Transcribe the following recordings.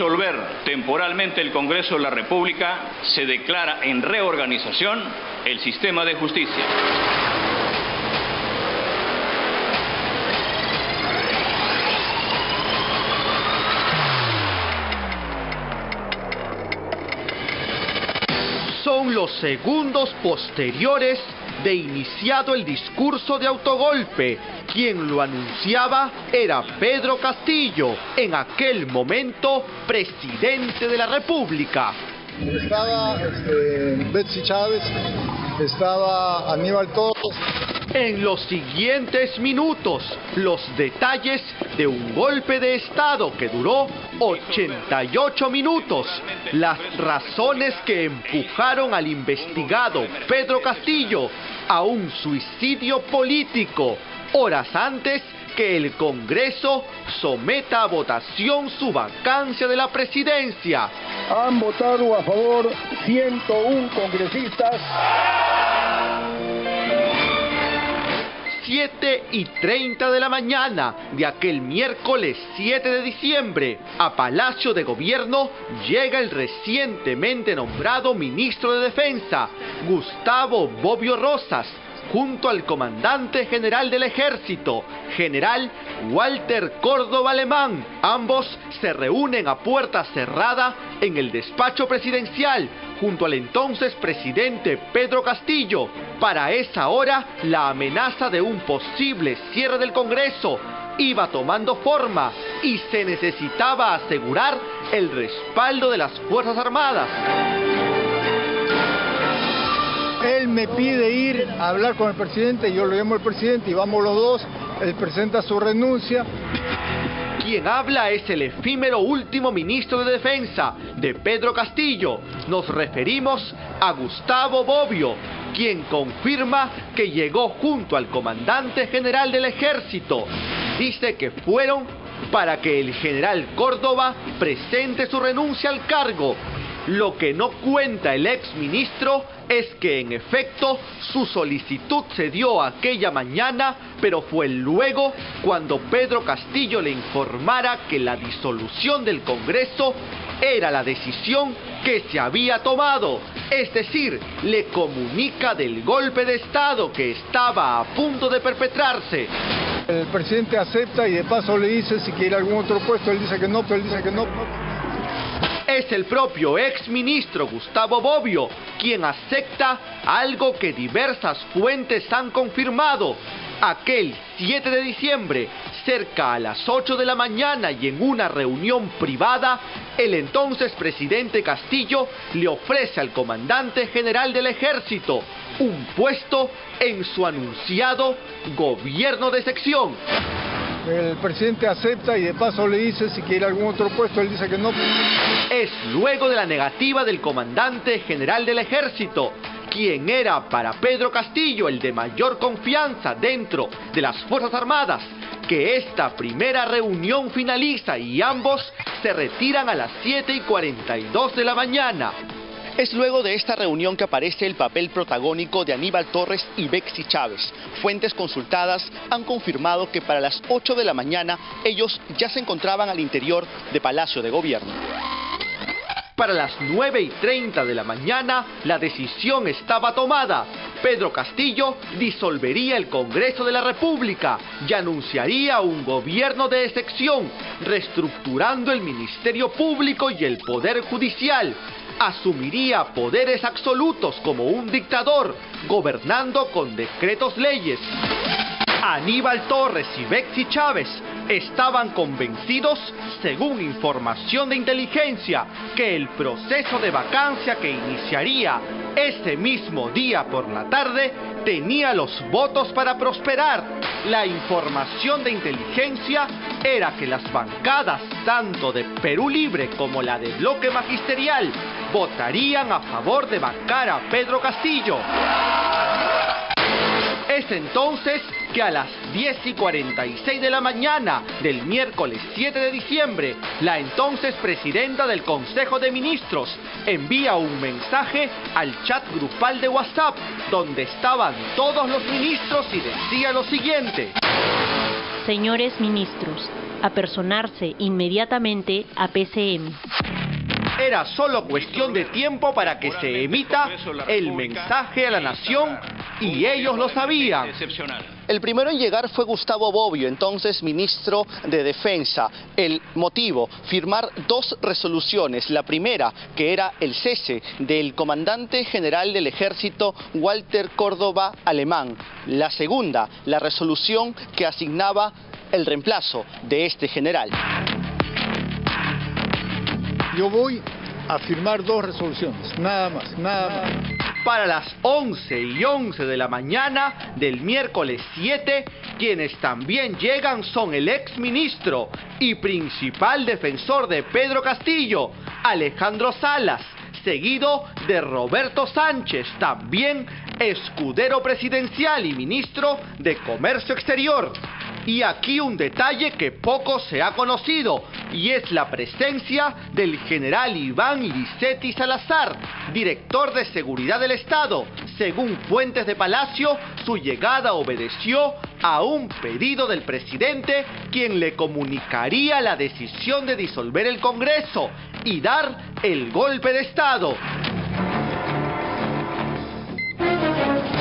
disolver temporalmente el Congreso de la República, se declara en reorganización el sistema de justicia. Son los segundos posteriores de iniciado el discurso de autogolpe. Quien lo anunciaba era Pedro Castillo, en aquel momento presidente de la República. Estaba Betsy Chávez, estaba Aníbal Torres. En los siguientes minutos, los detalles de un golpe de Estado que duró 88 minutos, las razones que empujaron al investigado Pedro Castillo a un suicidio político, horas antes que el Congreso someta a votación su vacancia de la presidencia. Han votado a favor 101 congresistas. 7:30 de la mañana de aquel miércoles 7 de diciembre, a Palacio de Gobierno llega el recientemente nombrado ministro de Defensa, Gustavo Bobbio Rosas, junto al comandante general del Ejército, general Walter Córdoba Alemán. Ambos se reúnen a puerta cerrada en el despacho presidencial, junto al entonces presidente Pedro Castillo. Para esa hora, la amenaza de un posible cierre del Congreso iba tomando forma y se necesitaba asegurar el respaldo de las Fuerzas Armadas. Él me pide ir a hablar con el presidente, yo lo llamo al presidente y vamos los dos, él presenta su renuncia. Quien habla es el efímero último ministro de Defensa de Pedro Castillo. Nos referimos a Gustavo Bobbio, quien confirma que llegó junto al comandante general del Ejército. Dice que fueron para que el general Córdoba presente su renuncia al cargo. Lo que no cuenta el exministro es que en efecto su solicitud se dio aquella mañana, pero fue luego cuando Pedro Castillo le informara que la disolución del Congreso era la decisión que se había tomado. Es decir, le comunica del golpe de Estado que estaba a punto de perpetrarse. El presidente acepta y de paso le dice si quiere algún otro puesto, él dice que no, Es el propio exministro Gustavo Bobbio quien acepta algo que diversas fuentes han confirmado. Aquel 7 de diciembre, cerca a las 8 de la mañana y en una reunión privada, el entonces presidente Castillo le ofrece al comandante general del Ejército un puesto en su anunciado gobierno de sección. El presidente acepta y de paso le dice si quiere algún otro puesto, él dice que no. Es luego de la negativa del comandante general del Ejército, quien era para Pedro Castillo el de mayor confianza dentro de las Fuerzas Armadas, que esta primera reunión finaliza y ambos se retiran a las 7:42 de la mañana. Es luego de esta reunión que aparece el papel protagónico de Aníbal Torres y Betsy Chávez. Fuentes consultadas han confirmado que para las 8 de la mañana ellos ya se encontraban al interior de Palacio de Gobierno. Para las 9:30 de la mañana, la decisión estaba tomada. Pedro Castillo disolvería el Congreso de la República y anunciaría un gobierno de excepción, reestructurando el Ministerio Público y el Poder Judicial. Asumiría poderes absolutos como un dictador, gobernando con decretos leyes. Aníbal Torres y Betsy Chávez estaban convencidos, según información de inteligencia, que el proceso de vacancia que iniciaría ese mismo día por la tarde tenía los votos para prosperar. La información de inteligencia era que las bancadas tanto de Perú Libre como la de Bloque Magisterial votarían a favor de vacar a Pedro Castillo. Es entonces que a las 10:46 de la mañana del miércoles 7 de diciembre, la entonces presidenta del Consejo de Ministros envía un mensaje al chat grupal de WhatsApp, donde estaban todos los ministros y decía lo siguiente: Señores ministros, apersonarse inmediatamente a PCM. Era solo cuestión de tiempo para que se emita el mensaje a la nación y ellos lo sabían. El primero en llegar fue Gustavo Bobbio, entonces ministro de Defensa. El motivo, firmar 2 resoluciones. La primera, que era el cese del comandante general del ejército Walter Córdoba Alemán. La segunda, la resolución que asignaba el reemplazo de este general. Yo voy a firmar 2 resoluciones, nada más, nada más. Para las 11:11 de la mañana del miércoles 7, quienes también llegan son el exministro y principal defensor de Pedro Castillo, Alejandro Salas, seguido de Roberto Sánchez, también escudero presidencial y ministro de Comercio Exterior. Y aquí un detalle que poco se ha conocido, y es la presencia del general Iván Licetti Salazar, director de Seguridad del Estado. Según fuentes de Palacio, su llegada obedeció a un pedido del presidente, quien le comunicaría la decisión de disolver el Congreso y dar el golpe de Estado.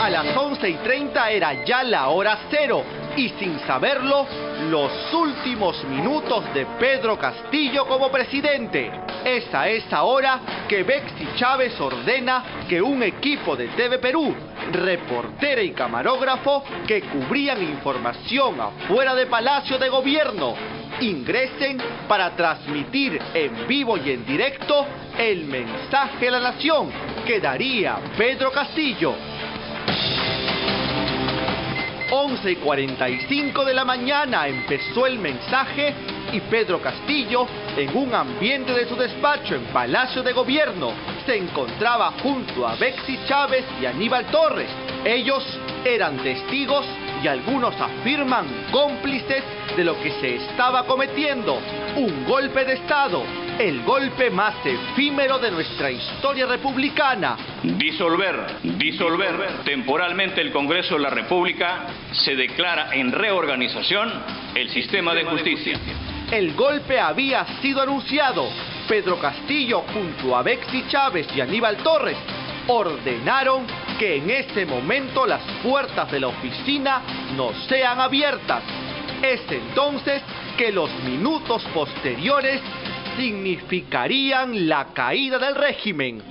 A las 11:30 era ya la hora cero, y sin saberlo, los últimos minutos de Pedro Castillo como presidente. Es a esa hora que Bexy Chávez ordena que un equipo de TV Perú, reportera y camarógrafo que cubrían información afuera de Palacio de Gobierno, ingresen para transmitir en vivo y en directo el mensaje a la nación que daría Pedro Castillo. 11:45 de la mañana empezó el mensaje y Pedro Castillo, en un ambiente de su despacho en Palacio de Gobierno, se encontraba junto a Bexy Chávez y Aníbal Torres. Ellos eran testigos y algunos afirman cómplices de lo que se estaba cometiendo, un golpe de Estado, el golpe más efímero de nuestra historia republicana. Disolver temporalmente el Congreso de la República, se declara en reorganización el sistema de justicia. El golpe había sido anunciado. Pedro Castillo, junto a Bexy Chávez y Aníbal Torres, ordenaron que en ese momento las puertas de la oficina no sean abiertas. Es entonces que los minutos posteriores significarían la caída del régimen.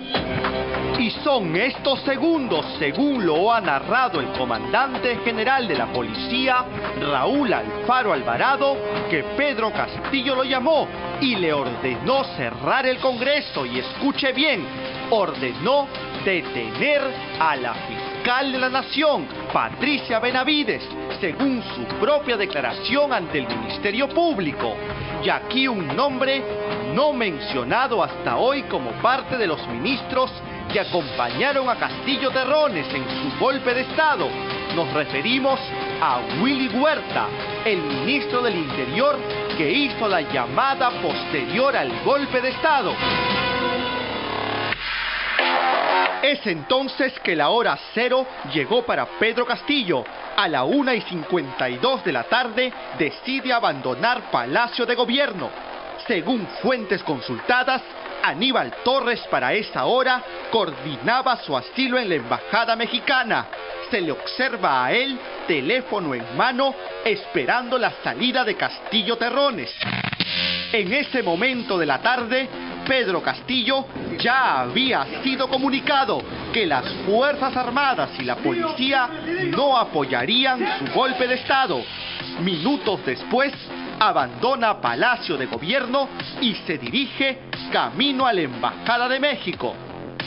Y son estos segundos, según lo ha narrado el comandante general de la policía, Raúl Alfaro Alvarado, que Pedro Castillo lo llamó y le ordenó cerrar el Congreso. Y escuche bien, ordenó detener a la fiscal de la Nación, Patricia Benavides, según su propia declaración ante el Ministerio Público. Y aquí un nombre no mencionado hasta hoy como parte de los ministros que acompañaron a Castillo Terrones en su golpe de Estado. Nos referimos a Willy Huerta, el ministro del Interior que hizo la llamada posterior al golpe de Estado. Es entonces que la hora cero llegó para Pedro Castillo. A la 1:52 de la tarde decide abandonar Palacio de Gobierno. Según fuentes consultadas, Aníbal Torres para esa hora coordinaba su asilo en la embajada mexicana. Se le observa a él, teléfono en mano, esperando la salida de Castillo Terrones. En ese momento de la tarde, Pedro Castillo ya había sido comunicado que las Fuerzas Armadas y la policía no apoyarían su golpe de Estado. Minutos después, abandona Palacio de Gobierno y se dirige camino a la Embajada de México.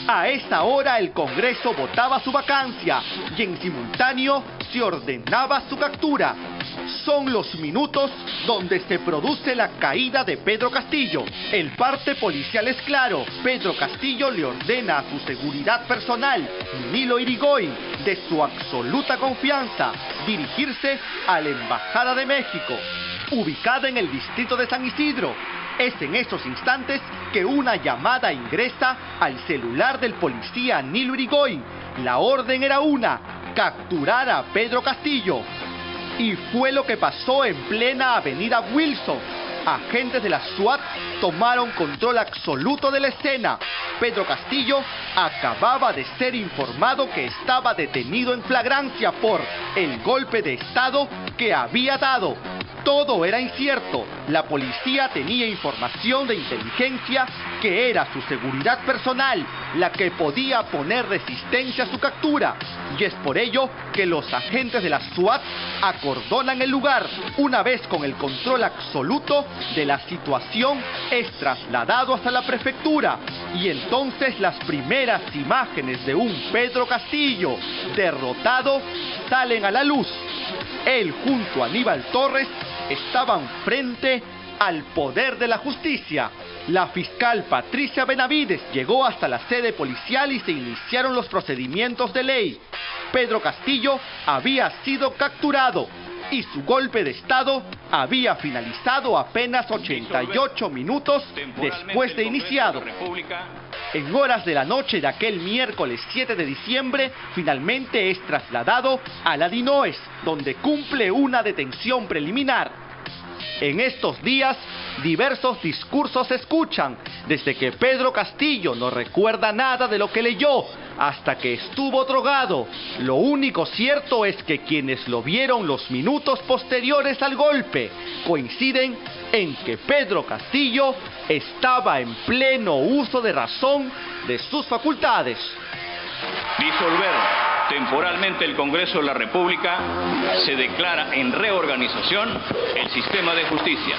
A esa hora el Congreso votaba su vacancia y en simultáneo se ordenaba su captura. Son los minutos donde se produce la caída de Pedro Castillo. El parte policial es claro. Pedro Castillo le ordena a su seguridad personal, Nilo Irigoyen, de su absoluta confianza, dirigirse a la Embajada de México, ubicada en el distrito de San Isidro. Es en esos instantes que una llamada ingresa al celular del policía Nilo Irigoyen. La orden era una: capturar a Pedro Castillo. Y fue lo que pasó en plena avenida Wilson. Agentes de la SWAT tomaron control absoluto de la escena. Pedro Castillo acababa de ser informado que estaba detenido en flagrancia por el golpe de Estado que había dado. Todo era incierto. La policía tenía información de inteligencia que era su seguridad personal la que podía poner resistencia a su captura. Y es por ello que los agentes de la SWAT acordonan el lugar. Una vez con el control absoluto de la situación, es trasladado hasta la prefectura. Y entonces las primeras imágenes de un Pedro Castillo derrotado salen a la luz. Él junto a Aníbal Torres estaban frente al poder de la justicia. La fiscal Patricia Benavides llegó hasta la sede policial y se iniciaron los procedimientos de ley. Pedro Castillo había sido capturado y su golpe de Estado había finalizado apenas 88 minutos después de iniciado. En horas de la noche de aquel miércoles 7 de diciembre, finalmente es trasladado a la DINOES, donde cumple una detención preliminar. En estos días, diversos discursos se escuchan, desde que Pedro Castillo no recuerda nada de lo que leyó, hasta que estuvo drogado. Lo único cierto es que quienes lo vieron los minutos posteriores al golpe coinciden en que Pedro Castillo estaba en pleno uso de razón de sus facultades. Disolver temporalmente el Congreso de la República, se declara en reorganización el sistema de justicia.